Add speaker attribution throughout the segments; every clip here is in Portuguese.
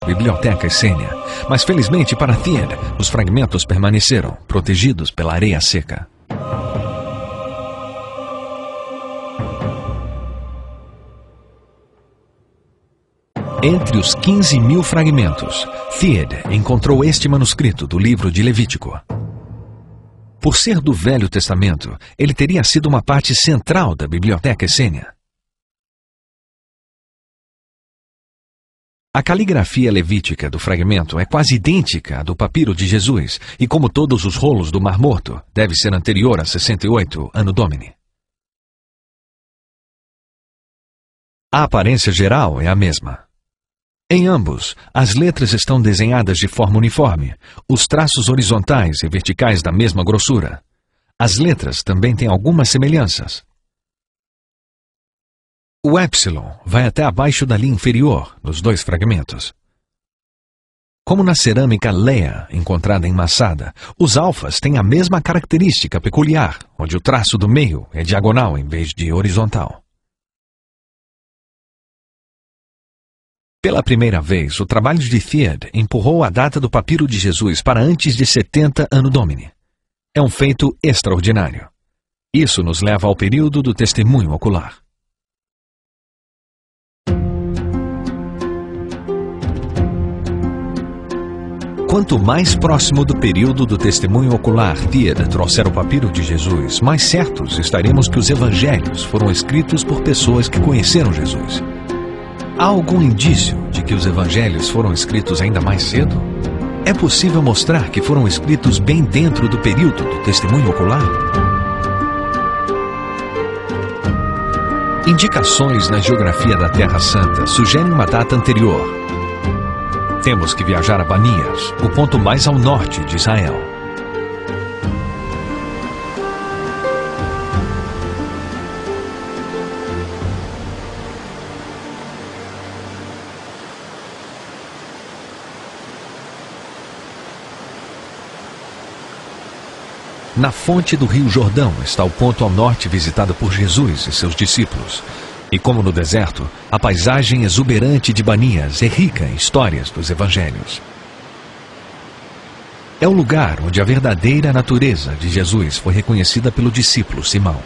Speaker 1: Biblioteca Essênia, mas felizmente para Theod, os fragmentos permaneceram, protegidos pela areia seca. Entre os 15.000 fragmentos, Theod encontrou este manuscrito do livro de Levítico. Por ser do Velho Testamento, ele teria sido uma parte central da Biblioteca Essênia. A caligrafia levítica do fragmento é quase idêntica à do papiro de Jesus e, como todos os rolos do Mar Morto, deve ser anterior a 68 Anno Domini. A aparência geral é a mesma. Em ambos, as letras estão desenhadas de forma uniforme, os traços horizontais e verticais da mesma grossura. As letras também têm algumas semelhanças. O epsilon vai até abaixo da linha inferior nos dois fragmentos. Como na cerâmica Lea, encontrada em Masada, os alfas têm a mesma característica peculiar, onde o traço do meio é diagonal em vez de horizontal. Pela primeira vez, o trabalho de Theod empurrou a data do papiro de Jesus para antes de 70 Anno Domini. É um feito extraordinário. Isso nos leva ao período do testemunho ocular. Quanto mais próximo do período do testemunho ocular Theod trouxer o papiro de Jesus, mais certos estaremos que os evangelhos foram escritos por pessoas que conheceram Jesus. Há algum indício de que os evangelhos foram escritos ainda mais cedo? É possível mostrar que foram escritos bem dentro do período do testemunho ocular? Indicações na geografia da Terra Santa sugerem uma data anterior. Temos que viajar a Banias, o ponto mais ao norte de Israel. Na fonte do Rio Jordão está o ponto ao norte visitado por Jesus e seus discípulos. E como no deserto, a paisagem exuberante de Banias é rica em histórias dos evangelhos. É o lugar onde a verdadeira natureza de Jesus foi reconhecida pelo discípulo Simão.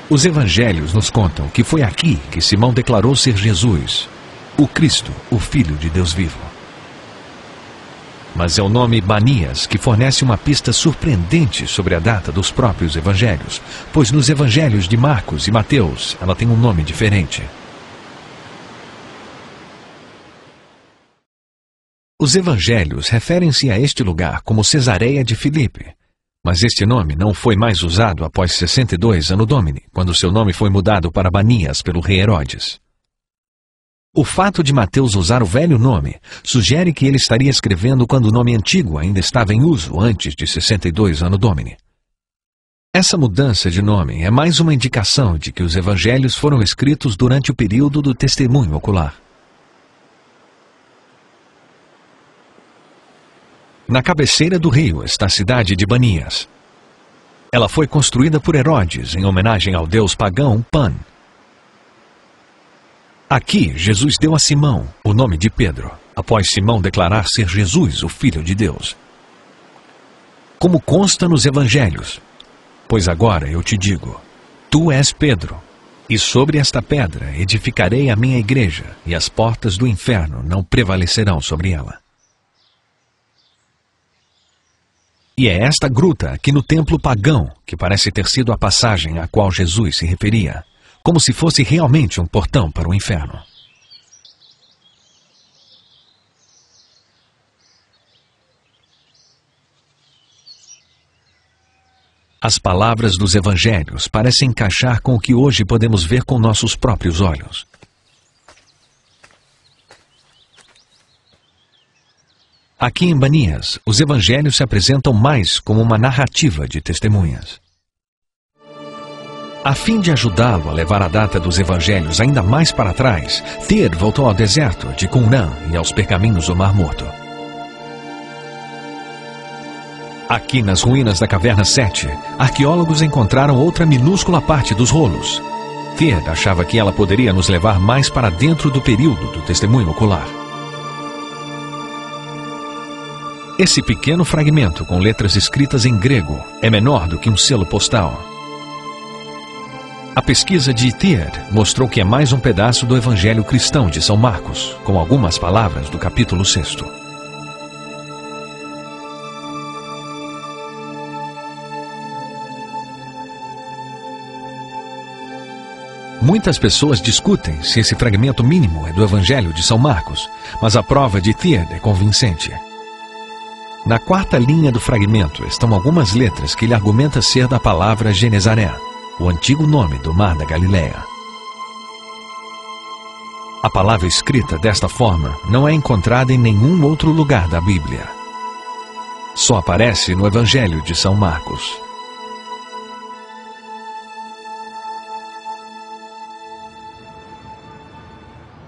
Speaker 1: Os evangelhos nos contam que foi aqui que Simão declarou ser Jesus, o Cristo, o Filho de Deus vivo. Mas é o nome Banias que fornece uma pista surpreendente sobre a data dos próprios evangelhos, pois nos evangelhos de Marcos e Mateus ela tem um nome diferente. Os evangelhos referem-se a este lugar como Cesareia de Filipe, mas este nome não foi mais usado após 62 Anno Domini, quando seu nome foi mudado para Banias pelo rei Herodes. O fato de Mateus usar o velho nome sugere que ele estaria escrevendo quando o nome antigo ainda estava em uso antes de 62 Anno Domini. Essa mudança de nome é mais uma indicação de que os evangelhos foram escritos durante o período do testemunho ocular. Na cabeceira do rio está a cidade de Banias. Ela foi construída por Herodes em homenagem ao deus pagão Pan. Aqui, Jesus deu a Simão o nome de Pedro, após Simão declarar ser Jesus, o Filho de Deus. Como consta nos Evangelhos, pois agora eu te digo, tu és Pedro, e sobre esta pedra edificarei a minha igreja, e as portas do inferno não prevalecerão sobre ela. E é esta gruta aqui no templo pagão que parece ter sido a passagem a qual Jesus se referia, como se fosse realmente um portão para o inferno. As palavras dos evangelhos parecem encaixar com o que hoje podemos ver com nossos próprios olhos. Aqui em Banias, os evangelhos se apresentam mais como uma narrativa de testemunhas. A fim de ajudá-lo a levar a data dos evangelhos ainda mais para trás, Theod voltou ao deserto de Qumran e aos pergaminhos do Mar Morto. Aqui nas ruínas da Caverna 7, arqueólogos encontraram outra minúscula parte dos rolos. Teed achava que ela poderia nos levar mais para dentro do período do testemunho ocular. Esse pequeno fragmento com letras escritas em grego é menor do que um selo postal. A pesquisa de Teed mostrou que é mais um pedaço do Evangelho cristão de São Marcos, com algumas palavras do capítulo 6. Muitas pessoas discutem se esse fragmento mínimo é do Evangelho de São Marcos, mas a prova de Teed é convincente. Na quarta linha do fragmento estão algumas letras que ele argumenta ser da palavra Genezaré, o antigo nome do Mar da Galileia. A palavra escrita desta forma não é encontrada em nenhum outro lugar da Bíblia. Só aparece no Evangelho de São Marcos.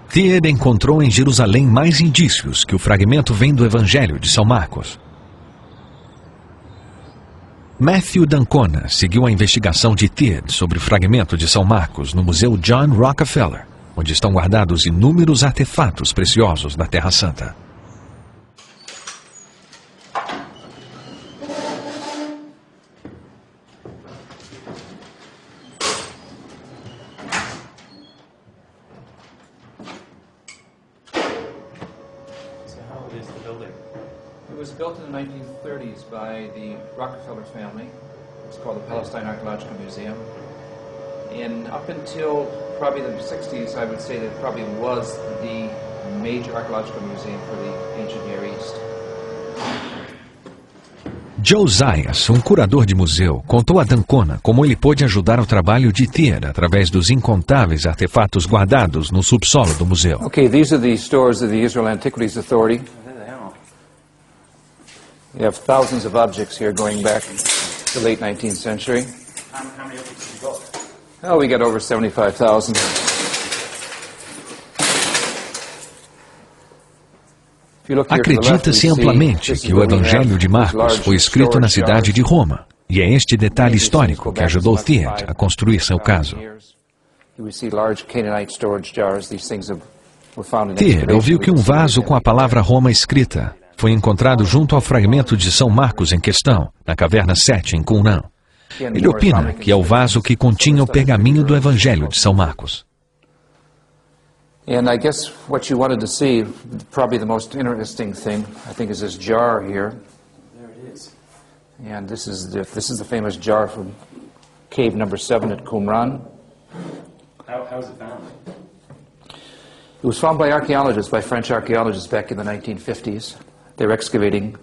Speaker 1: Teed encontrou em Jerusalém mais indícios que o fragmento vem do Evangelho de São Marcos. Matthew d'Ancona seguiu a investigação de Teed sobre o fragmento de São Marcos no Museu John Rockefeller, onde estão guardados inúmeros artefatos preciosos da Terra Santa.
Speaker 2: It was built in the 1930s by the Rockefeller family. It's called the Palestine Archaeological Museum. And up until probably the 60s, I would say that it probably was the major archaeological museum for the ancient Near East.
Speaker 1: Joe Zayas, um curador de museu, contou a d'Ancona como ele pôde ajudar o trabalho de Teed através dos incontáveis artefatos guardados no subsolo do museu.
Speaker 2: Okay, these are the stores of the Israel Antiquities Authority. You have thousands of objects here going back to the late 19th century.
Speaker 3: How many objects have you got?
Speaker 2: Oh, we got over 75,000.
Speaker 1: Acredita-se amplamente que o Evangelho de Marcos foi escrito na cidade de Roma, e é este detalhe histórico que ajudou Teed a construir seu caso. Teed ouviu que um vaso com a palavra Roma escrita foi encontrado junto ao fragmento de São Marcos em questão, na Caverna 7, em Qumran. Ele opina que é o vaso que continha o pergaminho do Evangelho de São Marcos.
Speaker 2: And I guess what you wanted to see, probably the most interesting thing, I think, is this jar here.
Speaker 3: There it is.
Speaker 2: And this is the famous jar from cave number 7 at Qumran.
Speaker 3: How was it found?
Speaker 2: It was found by archaeologists, by French archaeologists back in the 1950s. They were excavating.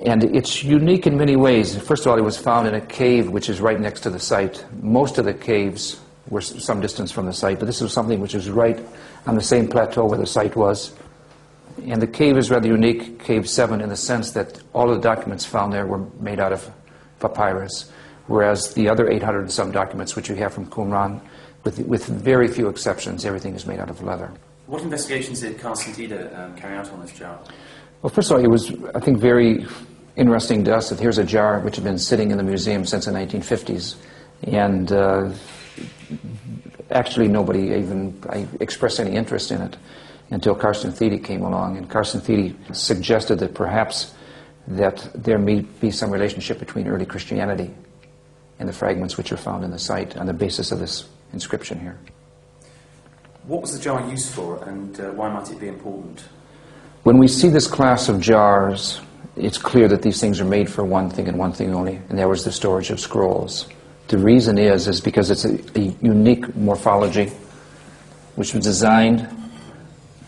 Speaker 2: And it's unique in many ways. First of all, it was found in a cave which is right next to the site. Most of the caves were some distance from the site, but this was something which was right on the same plateau where the site was. And the cave is rather unique, Cave 7, in the sense that all of the documents found there were made out of papyrus, whereas the other 800 and some documents which we have from Qumran, with very few exceptions, everything is made out of leather.
Speaker 3: What investigations did Carsten Tiede carry out on this jar?
Speaker 2: Well, first of all, it was, I think, very interesting to us that here's a jar which had been sitting in the museum since the 1950s. And actually nobody even expressed any interest in it until Carsten Tiede came along. And Carsten Tiede suggested that perhaps that there may be some relationship between early Christianity and the fragments which are found in the site on the basis of this inscription here.
Speaker 3: What was the jar used for, and why might it be important?
Speaker 2: When we see this class of jars, it's clear that these things are made for one thing and one thing only, and that was the storage of scrolls. The reason is because it's a unique morphology which was designed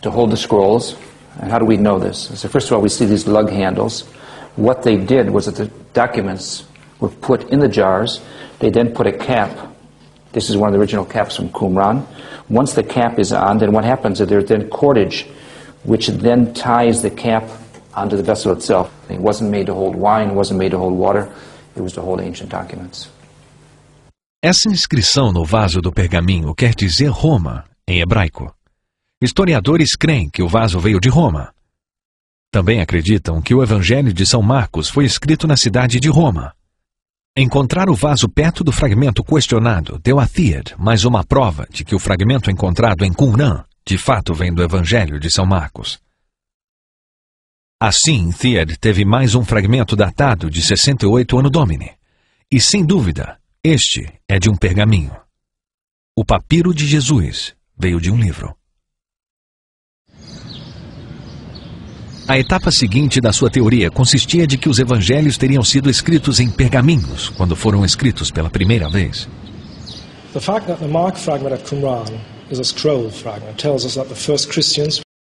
Speaker 2: to hold the scrolls. And how do we know this? So first of all, we see these lug handles. What they did was that the documents were put in the jars. They then put a cap. This is one of the original caps from Qumran. Once the cap is on, then what happens is there's then cordage, which then ties the cap onto the vessel itself. It wasn't made to hold wine, it wasn't made to hold water, it was to hold ancient documents.
Speaker 1: Essa inscrição no vaso do pergaminho quer dizer Roma, em hebraico. Historiadores creem que o vaso veio de Roma. Também acreditam que o Evangelho de São Marcos foi escrito na cidade de Roma. Encontrar o vaso perto do fragmento questionado deu a Theod mais uma prova de que o fragmento encontrado em Qumran de fato vem do Evangelho de São Marcos. Assim, Theod teve mais um fragmento datado de 68 Anno Domini. E, sem dúvida, este é de um pergaminho. O papiro de Jesus veio de um livro. A etapa seguinte da sua teoria consistia de que os evangelhos teriam sido escritos em pergaminhos quando foram escritos pela primeira vez.
Speaker 4: The fact that the Mark fragment at Qumran is a scroll fragment tells us that the first Christians